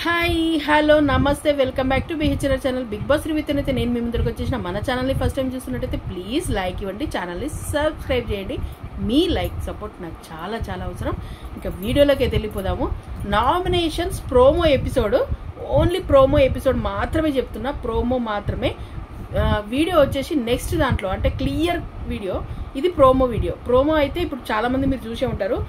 Hi hello నమస్తే welcome back to BHR channel Bigg Boss review అయితే నేను మీ ముందుకు వచ్చేసిన మన ఛానల్ని ఫస్ట్ టైం చూస్తున్నట్టయితే ప్లీజ్ లైక్ ఇవ్వండి, ఛానల్ని సబ్స్క్రైబ్ చేయండి. మీ లైక్ సపోర్ట్ నాకు చాలా చాలా అవసరం. ఇంకా వీడియోలోకి అయితే వెళ్ళిపోదాము. Nominations promo episode, only promo episode మాత్రమే చెప్తున్నా, ప్రోమో మాత్రమే. వీడియో వచ్చేసి నెక్స్ట్ దాంట్లో అంటే క్లియర్ వీడియో, ఇది ప్రోమో వీడియో. ప్రోమో అయితే ఇప్పుడు చాలా మంది మీరు చూసే ఉంటారు.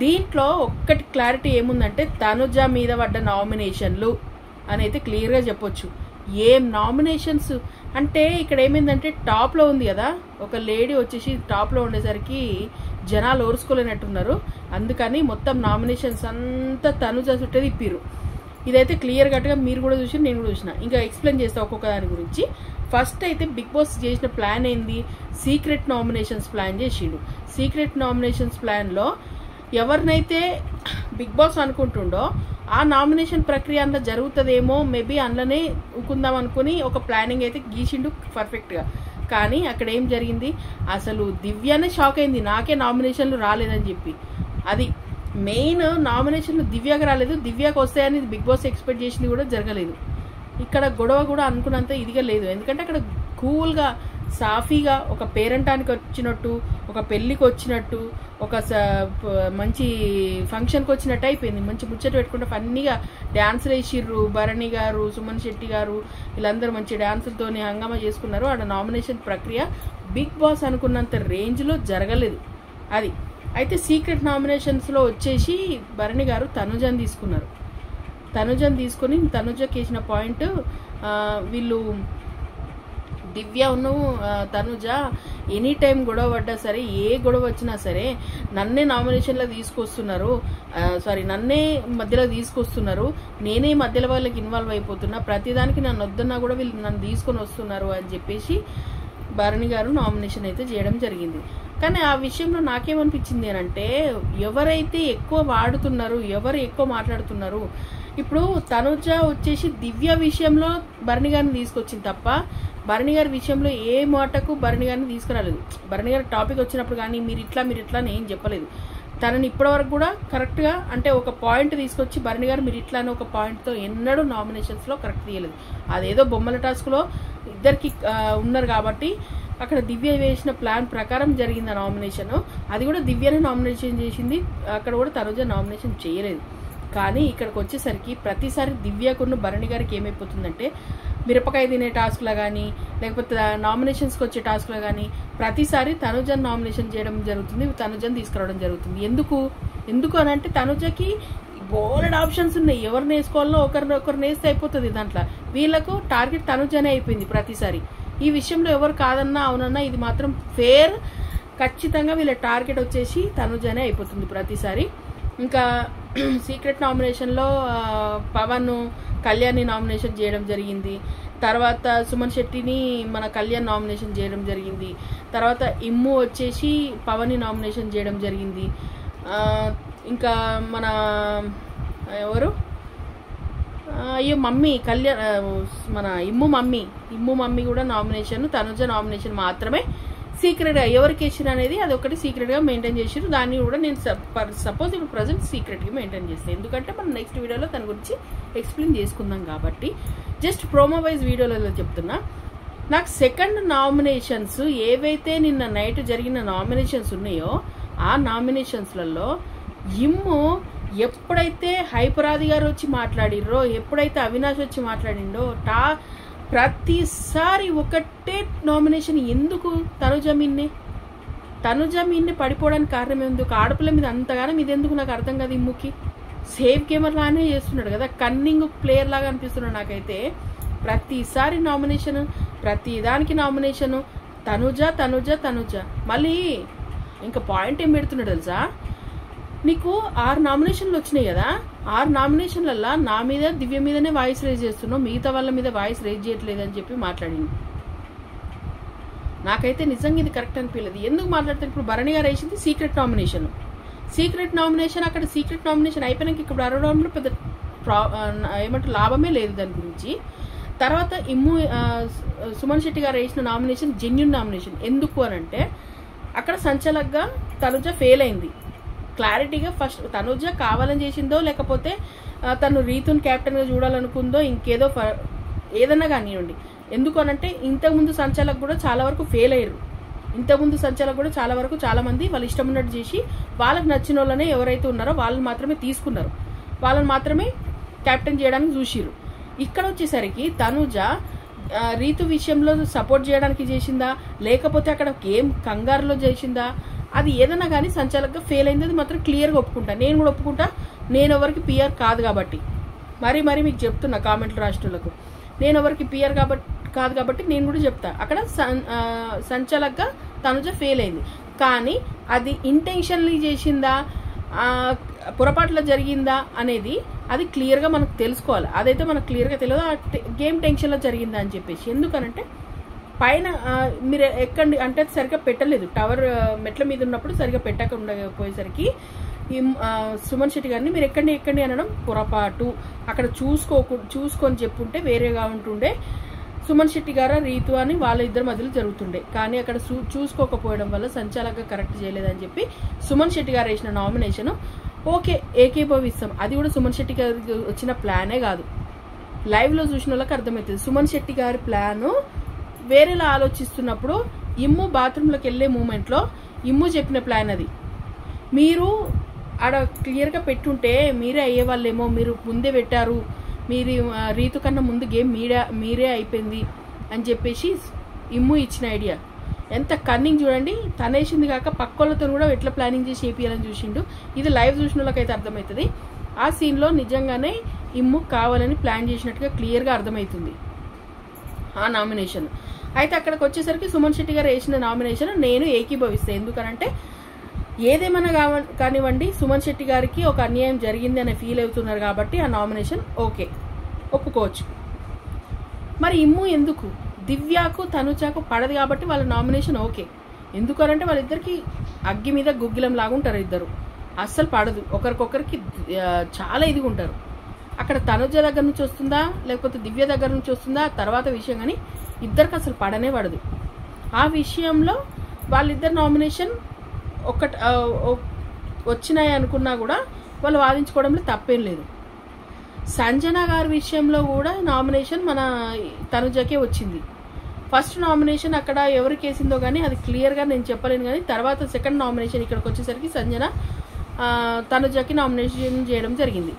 దీంట్లో ఒక్కటి క్లారిటీ ఏముందంటే తనుజ మీద పడ్డ నామినేషన్లు అని అయితే క్లియర్గా చెప్పొచ్చు. ఏం నామినేషన్స్ అంటే ఇక్కడ ఏమైందంటే టాప్లో ఉంది కదా, ఒక లేడీ వచ్చేసి టాప్లో ఉండేసరికి జనాలు ఓర్చుకోలేనట్టున్నారు. అందుకని మొత్తం నామినేషన్స్ అంతా తనుజ చుట్టే తిప్పిరు. ఇదైతే క్లియర్ కట్గా మీరు కూడా చూసి నేను కూడా చూసిన. ఇంకా ఎక్స్ప్లెయిన్ చేస్తా ఒక్కొక్క దాని గురించి. ఫస్ట్ అయితే బిగ్ బాస్ చేసిన ప్లాన్ ఏంది, సీక్రెట్ నామినేషన్స్ ప్లాన్ చేసిండు. సీక్రెట్ నామినేషన్స్ ప్లాన్లో ఎవరినైతే బిగ్ బాస్ అనుకుంటుండో ఆ నామినేషన్ ప్రక్రియ అంతా జరుగుతుందేమో, మేబీ అందులోనే ఊకుందాం అనుకుని ఒక ప్లానింగ్ అయితే గీసిండు పర్ఫెక్ట్గా. కానీ అక్కడ ఏం జరిగింది, అసలు దివ్యనే షాక్ అయింది, నాకే నామినేషన్లు రాలేదని చెప్పి. అది మెయిన్, నామినేషన్లు దివ్యకు రాలేదు, దివ్యకు వస్తాయని బిగ్ బాస్ ఎక్స్పెక్ట్ చేసింది కూడా జరగలేదు. ఇక్కడ గొడవ కూడా అనుకున్నంత ఇదిగా లేదు. ఎందుకంటే అక్కడ కూల్గా సాఫీగా ఒక పేరెంటానికి వచ్చినట్టు, ఒక పెళ్ళికి వచ్చినట్టు, ఒక మంచి ఫంక్షన్కి వచ్చినట్టు అయిపోయింది. మంచి ముచ్చట పెట్టుకుంటే ఫన్నీగా డ్యాన్సులు వేసిర్రు. భరణి గారు, సుమన్ శెట్టి గారు వీళ్ళందరూ మంచి డ్యాన్సులతోని హంగామా చేసుకున్నారు. ఆడ నామినేషన్ ప్రక్రియ బిగ్ బాస్ అనుకున్నంత రేంజ్లో జరగలేదు. అది అయితే సీక్రెట్ నామినేషన్స్లో వచ్చేసి భరణి గారు తనుజని తీసుకున్నారు. తనుజని తీసుకొని తనుజకి వేసిన పాయింట్, వీళ్ళు దివ్య తనుజ ఎనీ టైం గొడవ పడ్డా సరే, ఏ గొడవ వచ్చినా సరే నన్నే నామినేషన్లో తీసుకొస్తున్నారు, నన్నే మధ్యలో తీసుకొస్తున్నారు, నేనే మధ్యలో వాళ్ళకి ఇన్వాల్వ్ అయిపోతున్నా, ప్రతిదానికి నన్ను వద్దన్నా కూడా వీళ్ళు నన్ను తీసుకొని వస్తున్నారు అని చెప్పేసి భరణి గారు నామినేషన్ అయితే చేయడం జరిగింది. కానీ ఆ విషయంలో నాకేమనిపించింది అని అంటే, ఎవరైతే ఎక్కువ వాడుతున్నారు, ఎవరు ఎక్కువ మాట్లాడుతున్నారు, ఇప్పుడు తనుజ వచ్చేసి దివ్య విషయంలో భరణి గారిని తీసుకొచ్చింది తప్ప భరణి గారి విషయంలో ఏ మాటకు భరణి గారిని తీసుకురాలేదు. భరణి గారి టాపిక్ వచ్చినప్పుడు కానీ మీరు ఇట్లా అని ఏం చెప్పలేదు. తనని ఇప్పటివరకు కూడా కరెక్ట్గా అంటే ఒక పాయింట్ తీసుకొచ్చి భరణి గారు మీరు ఇట్లా అని ఒక పాయింట్తో ఎన్నడూ నామినేషన్స్లో కరెక్ట్ తీయలేదు. అదేదో బొమ్మల టాస్క్లో ఇద్దరికి ఉన్నారు కాబట్టి అక్కడ దివ్య వేసిన ప్లాన్ ప్రకారం జరిగింది ఆ నామినేషన్. అది కూడా దివ్యనే నామినేషన్ చేసింది, అక్కడ కూడా తనుజ నామినేషన్ చేయలేదు. కానీ ఇక్కడికి వచ్చేసరికి ప్రతిసారి దివ్యకున్న భరణి గారికి ఏమైపోతుందంటే, మిరపకాయ తినే టాస్క్లో కానీ లేకపోతే నామినేషన్స్కి వచ్చే టాస్క్లో కానీ ప్రతిసారి తనుజను నామినేషన్ చేయడం జరుగుతుంది, తనుజను తీసుకురావడం జరుగుతుంది. ఎందుకు అని అంటే తనుజకి బోల్డ్ ఆప్షన్స్ ఉన్నాయి, ఎవరిని వేసుకోవాలో ఒకరిని వేస్తే అయిపోతుంది. దాంట్లో వీళ్ళకు టార్గెట్ తనుజనే అయిపోయింది ప్రతిసారి. ఈ విషయంలో ఎవరు కాదన్నా అవునన్నా ఇది మాత్రం ఫేర్, ఖచ్చితంగా వీళ్ళ టార్గెట్ వచ్చేసి తనుజనే అయిపోతుంది ప్రతిసారి. ఇంకా సీక్రెట్ నామినేషన్లో పవన్ కళ్యాణ్ని నామినేషన్ చేయడం జరిగింది. తర్వాత సుమన్ శెట్టిని మన కళ్యాణ్ నామినేషన్ చేయడం జరిగింది. తర్వాత ఇమ్ము వచ్చేసి పవన్ని నామినేషన్ చేయడం జరిగింది. ఇంకా మన ఎవరు మమ్మీ కళ్యాణ్, మన ఇమ్ము మమ్మీ కూడా నామినేషన్, తనుజ నామినేషన్ మాత్రమే సీక్రెట్గా ఎవరికి వేసిరు అనేది అది ఒకటి సీక్రెట్గా మెయింటైన్ చేసిరు. దాన్ని కూడా నేను సపోజ్ ఇప్పుడు ప్రజెంట్ సీక్రెట్గా మెయింటైన్ చేస్తాను, ఎందుకంటే మనం నెక్స్ట్ వీడియోలో తన గురించి ఎక్స్ప్లెయిన్ చేసుకుందాం కాబట్టి జస్ట్ ప్రోమో వైజ్ వీడియోలలో చెప్తున్నా. నాకు సెకండ్ నామినేషన్స్ ఏవైతే నిన్న నైట్ జరిగిన నామినేషన్స్ ఉన్నాయో ఆ నామినేషన్స్లలో ఇమ్ము ఎప్పుడైతే హైపరాది గారు వచ్చి మాట్లాడిర్రో, ఎప్పుడైతే అవినాష్ వచ్చి మాట్లాడిండో, ప్రతిసారి ఒకటే నామినేషన్. ఎందుకు తనుజ మీన్నే పడిపోవడానికి కారణం ఎందుకు, ఆడపిల్ల మీద అంతగానం ఇది ఎందుకు నాకు అర్థం కాదు. ఇమ్ముకి సేఫ్ గేమర్ లానే చేస్తున్నాడు కదా, కన్నింగ్ ప్లేయర్ లాగా అనిపిస్తున్నాడు నాకైతే. ప్రతిసారి నామినేషన్, ప్రతి దానికి నామినేషను, తనుజ. మళ్ళీ ఇంకా పాయింట్ ఏం పెడుతున్నాడు తెలుసా, నీకు 6 నామినేషన్లు వచ్చినాయి కదా, 6 నామినేషన్లలో నా మీద దివ్య మీదనే వాయిస్ రేజ్ చేస్తున్నావు, మిగతా వాళ్ళ మీద వాయిస్ రేజ్ చేయట్లేదు అని చెప్పి మాట్లాడింది. నాకైతే నిజంగా ఇది కరెక్ట్ అనిపించలేదు. ఎందుకు మాట్లాడతాను, ఇప్పుడు భరణి గారు వేసింది సీక్రెట్ నామినేషన్, అక్కడ సీక్రెట్ నామినేషన్ అయిపోయినాక ఇక్కడ అరవడంలో పెద్ద ఏమంటే లాభమే లేదు దాని గురించి. తర్వాత సుమన్ శెట్టి గారు వేసిన నామినేషన్ జెన్యూన్ నామినేషన్. ఎందుకు అని అంటే అక్కడ సంచలకంగా తనుజ ఫెయిల్ అయింది. క్లారిటీగా ఫస్ట్ తనుజ కావాలని చేసిందో లేకపోతే తను రీతుని క్యాప్టెన్గా చూడాలనుకుందో ఇంకేదో ఏదన్నా కానివ్వండి. ఎందుకు అనంటే ఇంతకుముందు సంచాలకు కూడా చాలా వరకు ఫెయిల్ అయ్యారు. ఇంతకుముందు సంచాలకు కూడా చాలా వరకు చాలా మంది వాళ్ళు ఇష్టం ఉన్నట్టు చేసి వాళ్ళకి నచ్చిన వాళ్ళనే ఎవరైతే ఉన్నారో వాళ్ళని మాత్రమే తీసుకున్నారు, వాళ్ళని మాత్రమే క్యాప్టెన్ చేయడానికి చూసిరు. ఇక్కడ వచ్చేసరికి తనుజ రీతు విషయంలో సపోర్ట్ చేయడానికి చేసిందా లేకపోతే అక్కడ గేమ్ కంగారులో చేసిందా, అది ఏదన్నా కానీ సంచాలకుగా ఫెయిల్ అయింది. అది మాత్రం క్లియర్గా ఒప్పుకుంటా, నేను కూడా ఒప్పుకుంటా. నేను ఎవరికి పిఆర్ కాదు కాబట్టి మరి మీకు చెప్తున్నా కామెంట్లు రాష్ట్రాలకు, నేను ఎవరికి పిఆర్ కాదు కాబట్టి నేను కూడా చెప్తా. అక్కడ సంచాలకుగా తనుజ ఫెయిల్ అయింది, కానీ అది ఇంటెన్షన్లీ చేసిందా పొరపాట్ల జరిగిందా అనేది అది క్లియర్గా మనకు తెలుసుకోవాలి. అదైతే మనకు క్లియర్గా తెలియదు, ఆ గేమ్ టెన్షన్లో జరిగిందా అని చెప్పేసి. ఎందుకనంటే పైన మీరు ఎక్కండి అంటే సరిగ్గా పెట్టలేదు, టవర్ మెట్ల మీద ఉన్నప్పుడు సరిగ్గా పెట్టకుండా పోయేసరికి ఈ సుమన్ శెట్టి గారిని మీరు ఎక్కండి అనడం పొరపాటు. అక్కడ చూసుకొని చెప్పుంటే వేరేగా ఉంటుండే. సుమన్ శెట్టి గారు రీతు అని వాళ్ళ ఇద్దరి మధ్యలో జరుగుతుండే, కానీ అక్కడ చూసుకోకపోవడం వల్ల సంచాలకుగా కరెక్ట్ చేయలేదని చెప్పి సుమన్ శెట్టి గారు వేసిన నామినేషన్ ఓకే ఏకీభవిస్తాం. అది కూడా సుమన్ శెట్టి గారికి వచ్చిన ప్లానే కాదు, లైవ్లో చూసిన వాళ్ళకి అర్థమవుతుంది. సుమన్ శెట్టి గారి ప్లాను వేరేలా ఆలోచిస్తున్నప్పుడు ఇమ్ము బాత్రూంలోకి వెళ్ళే మూమెంట్లో ఇమ్ము చెప్పిన ప్లాన్ అది. మీరు ఆడ క్లియర్గా పెట్టుంటే మీరే అయ్యేవాళ్ళేమో, మీరు ముందే పెట్టారు, మీరు రీతు కన్నా ముందు గేమ్ మీరే అయిపోయింది అని చెప్పేసి ఇమ్ము ఇచ్చిన ఐడియా. ఎంత కన్నింగ్ చూడండి, తనేసింది కాక పక్కోళ్ళతో కూడా ఎట్లా ప్లానింగ్ చేసి చేపియాలని చూసిండు. ఇది లైవ్ చూసిన వాళ్ళకైతే అర్థమవుతుంది. ఆ సీన్లో నిజంగానే ఇమ్ము కావాలని ప్లాన్ చేసినట్టుగా క్లియర్గా అర్థమవుతుంది ఆ నామినేషన్. అయితే అక్కడికి వచ్చేసరికి సుమన్ శెట్టి గారు వేసిన నామినేషన్ నేను ఏకీభవిస్తాను. ఎందుకనంటే ఏదేమన్నా కానివ్వండి సుమన్ శెట్టి గారికి ఒక అన్యాయం జరిగింది అనే ఫీల్ అవుతున్నారు కాబట్టి ఆ నామినేషన్ ఓకే ఒప్పుకోవచ్చు. మరి ఇమ్ము ఎందుకు దివ్యకు తనుజకు పడదు కాబట్టి వాళ్ళ నామినేషన్ ఓకే. ఎందుకనంటే వాళ్ళిద్దరికి అగ్గి మీద గుగ్గిలం లాగుంటారు, ఇద్దరు అస్సలు పడదు, ఒకరికొకరికి చాలా ఇదిగా ఉంటారు. అక్కడ తనుజ దగ్గర నుంచి వస్తుందా లేకపోతే దివ్య దగ్గర నుంచి వస్తుందా తర్వాత విషయం, కానీ ఇద్దరికి అసలు పడనే పడదు. ఆ విషయంలో వాళ్ళిద్దరు నామినేషన్ వచ్చినాయి అనుకున్నా కూడా వాళ్ళు వాదించుకోవడంలో తప్పేం లేదు. సంజన గారి విషయంలో కూడా నామినేషన్ మన తనుజకే వచ్చింది. ఫస్ట్ నామినేషన్ అక్కడ ఎవరికి వేసిందో కానీ అది క్లియర్గా నేను చెప్పలేను, కానీ తర్వాత సెకండ్ నామినేషన్ ఇక్కడికి వచ్చేసరికి సంజన తనుజకి నామినేషన్ చేయడం జరిగింది.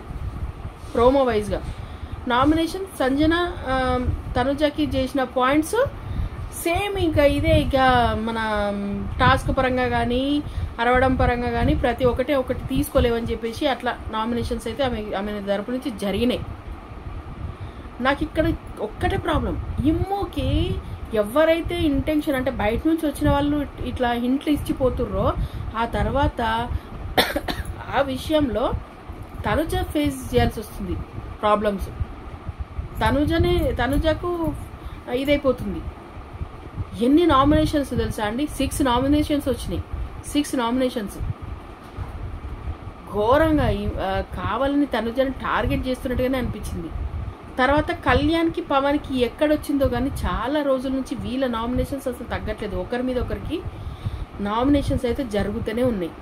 ప్రోమో వైజ్గా నామినేషన్ సంజన తనుజకి చేసిన పాయింట్స్ సేమ్ ఇంకా ఇదే. ఇక మన టాస్క్ పరంగా కానీ అరవడం పరంగా కానీ ప్రతి ఒకటి తీసుకోలేవని చెప్పేసి అట్లా నామినేషన్స్ అయితే ఆమె తరపు నుంచి జరిగినాయి. నాకు ఇక్కడ ఒక్కటే ప్రాబ్లం, ఇమ్ముకి ఎవరైతే ఇంటెన్షన్ అంటే బయట నుంచి వచ్చిన వాళ్ళు ఇట్లా హింట్లు ఇచ్చిపోతుర్రో ఆ తర్వాత ఆ విషయంలో తనుజ ఫేస్ చేయాల్సి వస్తుంది ప్రాబ్లమ్స్. తనుజకు ఇదైపోతుంది. ఎన్ని నామినేషన్స్ తెలుసా అండి, 6 నామినేషన్స్ వచ్చినాయి. 6 నామినేషన్స్ ఘోరంగా కావాలని తనుజని టార్గెట్ చేస్తున్నట్టుగానే అనిపించింది. తర్వాత కళ్యాణ్కి పవన్కి ఎక్కడొచ్చిందో కానీ చాలా రోజుల నుంచి వీళ్ళ నామినేషన్స్ అసలు తగ్గట్లేదు. ఒకరి మీద ఒకరికి నామినేషన్స్ అయితే జరుగుతూనే ఉన్నాయి.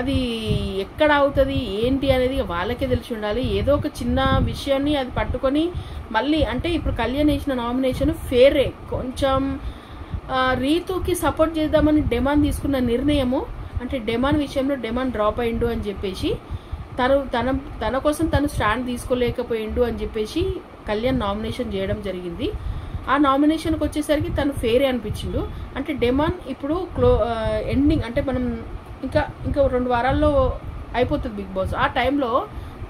అది ఎక్కడ అవుతుంది ఏంటి అనేది వాళ్ళకే తెలిసి ఉండాలి. ఏదో ఒక చిన్న విషయాన్ని అది పట్టుకొని మళ్ళీ అంటే ఇప్పుడు కళ్యాణ్ వేసిన నామినేషన్ ఫేరే, కొంచెం రీతుకి సపోర్ట్ చేద్దామని డెమాన్ తీసుకున్న నిర్ణయము అంటే డెమాన్ విషయంలో డెమాన్ డ్రాప్ అయిండు అని చెప్పేసి తన కోసం తను స్టాండ్ తీసుకోలేకపోయిండు అని చెప్పేసి కళ్యాణ్ నామినేషన్ చేయడం జరిగింది. ఆ నామినేషన్కి వచ్చేసరికి తను ఫేరే అనిపించిండు. అంటే డెమాన్ ఇప్పుడు ఎండింగ్ అంటే మనం ఇంకా 2 వారాల్లో అయిపోతుంది బిగ్ బాస్. ఆ టైంలో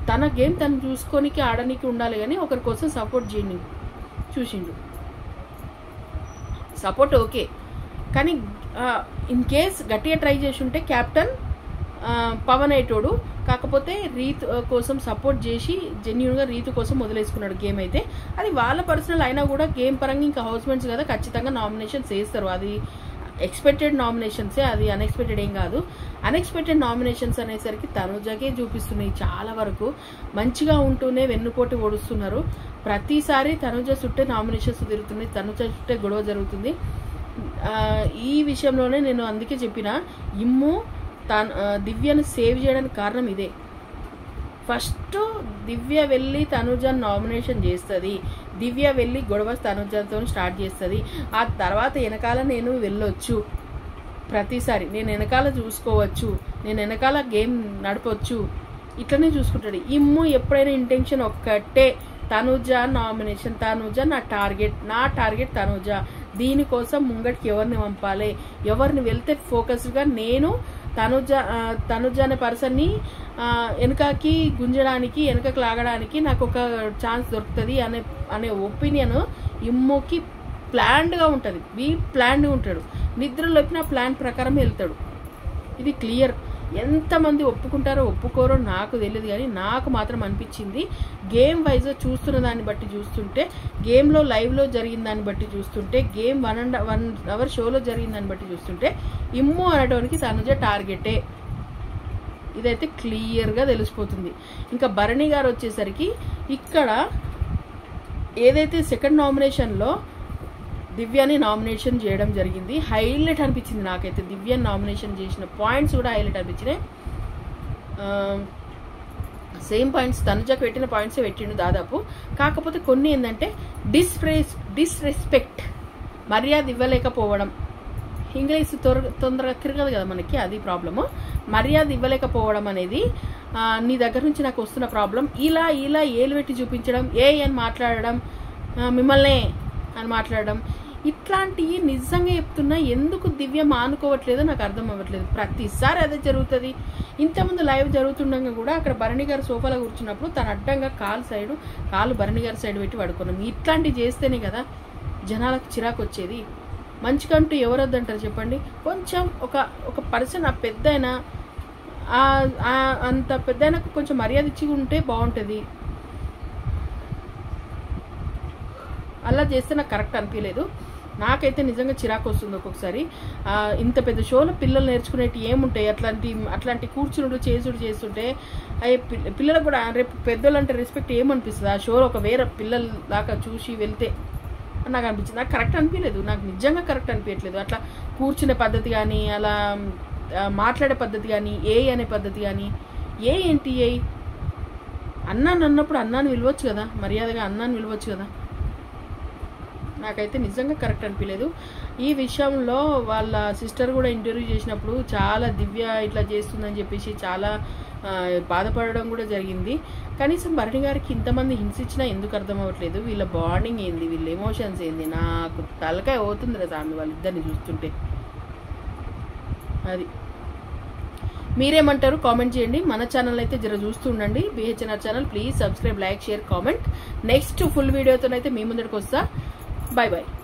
తన గేమ్ తను చూసుకోనికి ఆడడానికి ఉండాలి, కానీ ఒకరి కోసం సపోర్ట్ చేయని చూసిండు. సపోర్ట్ ఓకే, కానీ ఇన్ కేస్ గట్టిగా ట్రై చేసి ఉంటే క్యాప్టెన్ పవన్ అయ్యేటోడు. కాకపోతే రీతు కోసం సపోర్ట్ చేసి జెన్యున్గా రీతు కోసం వదిలేసుకున్నాడు గేమ్. అయితే అది వాళ్ళ పర్సనల్ అయినా కూడా గేమ్ పరంగా ఇంకా హౌస్మెంట్స్ కదా ఖచ్చితంగా నామినేషన్స్ వేస్తారు. అది ఎక్స్పెక్టెడ్ నామినేషన్సే, అది అన్ఎక్స్పెక్టెడ్ ఏం కాదు. అన్ఎక్స్పెక్టెడ్ నామినేషన్స్ అనేసరికి తనుజకే చూపిస్తున్నాయి. చాలా వరకు మంచిగా ఉంటూనే వెన్నుపోటు ఓడుస్తున్నారు. ప్రతిసారి తనుజ చుట్టే నామినేషన్స్ తిరుగుతున్నాయి, తనుజ చుట్టే గొడవ జరుగుతుంది. ఈ విషయంలోనే నేను అందుకే చెప్పిన ఇమ్ము దివ్యను సేవ్ చేయడానికి కారణం ఇదే. ఫస్ట్ దివ్య వెళ్ళి తనుజాని నామినేషన్ చేస్తుంది, దివ్య వెళ్ళి గొడవ తనుజాతో స్టార్ట్ చేస్తుంది. ఆ తర్వాత వెనకాల నేను వెళ్ళొచ్చు, ప్రతిసారి నేను వెనకాల చూసుకోవచ్చు, నేను వెనకాల గేమ్ నడపవచ్చు, ఇట్లనే చూసుకుంటాడు. ఇమ్ము ఎప్పుడైనా ఇంటెన్షన్ ఒక్కటే, తనుజ నామినేషన్, తనుజ నా టార్గెట్ తనుజ. దీనికోసం ముంగటికి ఎవరిని పంపాలి, ఎవరిని వెళ్తే ఫోకస్గా నేను తనుజ అనే పర్సన్ని వెనకకి గుంజడానికి, వెనకకి లాగడానికి నాకు ఒక ఛాన్స్ దొరుకుతుంది అనే ఒపీనియన్ ఇమ్ముకి ప్లాన్డ్గా ఉంటుంది. ప్లాన్డ్గా ఉంటాడు, నిద్రలో లేపిన ప్లాన్ ప్రకారం వెళ్తాడు. ఇది క్లియర్. ఎంతమంది ఒప్పుకుంటారో ఒప్పుకోరో నాకు తెలియదు, కానీ నాకు మాత్రం అనిపించింది గేమ్ వైజ్ చూస్తున్న దాన్ని బట్టి చూస్తుంటే, గేమ్లో లైవ్లో జరిగిన దాన్ని బట్టి చూస్తుంటే, గేమ్ 1 అవర్ షోలో జరిగిన దాన్ని బట్టి చూస్తుంటే ఇమ్ము అనడానికి తనుజ టార్గెటే, ఇదైతే క్లియర్గా తెలిసిపోతుంది. ఇంకా భరణి గారు వచ్చేసరికి ఇక్కడ ఏదైతే సెకండ్ నామినేషన్లో దివ్యాని నామినేషన్ చేయడం జరిగింది, హైలైట్ అనిపించింది నాకైతే. దివ్యాని నామినేషన్ చేసిన పాయింట్స్ కూడా హైలైట్ అనిపించినాయి. సేమ్ పాయింట్స్ తనుజకు పెట్టిన పాయింట్సే పెట్టిండు దాదాపు. కాకపోతే కొన్ని ఏంటంటే డిస్రెస్పెక్ట్, మర్యాద ఇవ్వలేకపోవడం. ఇంగ్లీష్ తొందరగా తిరగదు కదా మనకి, అది ప్రాబ్లము. మర్యాద ఇవ్వలేకపోవడం అనేది నీ దగ్గర నుంచి నాకు వస్తున్న ప్రాబ్లం. ఇలా ఏలు పెట్టి చూపించడం, అని మాట్లాడడం, మిమ్మల్నే అని మాట్లాడడం, ఇట్లాంటివి నిజంగా చెప్తున్నా ఎందుకు దివ్య మానుకోవట్లేదో నాకు అర్థం అవ్వట్లేదు. ప్రతిసారి అదే జరుగుతుంది. ఇంతకుముందు లైవ్ జరుగుతుండగా కూడా అక్కడ భరణి గారు సోఫాలో కూర్చున్నప్పుడు తన అడ్డంగా కాలు భరణి గారి సైడ్ పెట్టి పడుకున్నాం. ఇట్లాంటివి చేస్తేనే కదా జనాలకు చిరాకు వచ్చేది. మంచికంటూ ఎవరు వద్దంటారు చెప్పండి? కొంచెం ఒక పర్సన్, ఆ పెద్ద అయినా అంత పెద్ద అయినాకు కొంచెం మర్యాద ఇచ్చి ఉంటే బాగుంటుంది. అలా చేస్తే నాకు కరెక్ట్ అనిపించలేదు. నాకైతే నిజంగా చిరాకు వస్తుంది ఒక్కొక్కసారి. ఇంత పెద్ద షోలో పిల్లలు నేర్చుకునేవి ఏముంటాయి? అట్లాంటి కూర్చునుడు చేసుడు చేస్తుంటే పిల్లలకు కూడా రేపు పెద్దోళ్ళంటే రెస్పెక్ట్ ఏమనిపిస్తుంది? ఆ షోలో ఒక వేరే పిల్లల దాకా చూసి వెళ్తే నాకు అనిపించింది. నాకు కరెక్ట్ అనిపించలేదు, నాకు నిజంగా కరెక్ట్ అనిపించట్లేదు. అట్లా కూర్చునే పద్ధతి కానీ, అలా మాట్లాడే పద్ధతి కానీ, అనే పద్ధతి కానీ, ఏంటి అన్నాన్ని అన్నప్పుడు అన్నాన్ని విలువచ్చు కదా, మర్యాదగా అన్నాన్ని విలువచ్చు కదా. నాకైతే నిజంగా కరెక్ట్ అనిపించలేదు. ఈ విషయంలో వాళ్ళ సిస్టర్ కూడా ఇంటర్వ్యూ చేసినప్పుడు చాలా దివ్య ఇట్లా చేస్తుందని చెప్పేసి చాలా బాధపడడం కూడా జరిగింది. కనీసం భరణి గారికి ఇంతమంది హింసించినా ఎందుకు అర్థం అవ్వట్లేదు? వీళ్ళ బాండింగ్ ఏంది, వీళ్ళ ఎమోషన్స్ ఏంది? నాకు తలకాయ అవుతుంది కదా ఆమె వాళ్ళిద్దరిని చూస్తుంటే. అది మీరేమంటారు కామెంట్ చేయండి. మన ఛానల్ అయితే జర చూస్తూ ఉండండి, BHNR channel. Please subscribe, like, share, comment. Next full వీడియోతోనైతే మీ ముందరికి వస్తా. Bye bye.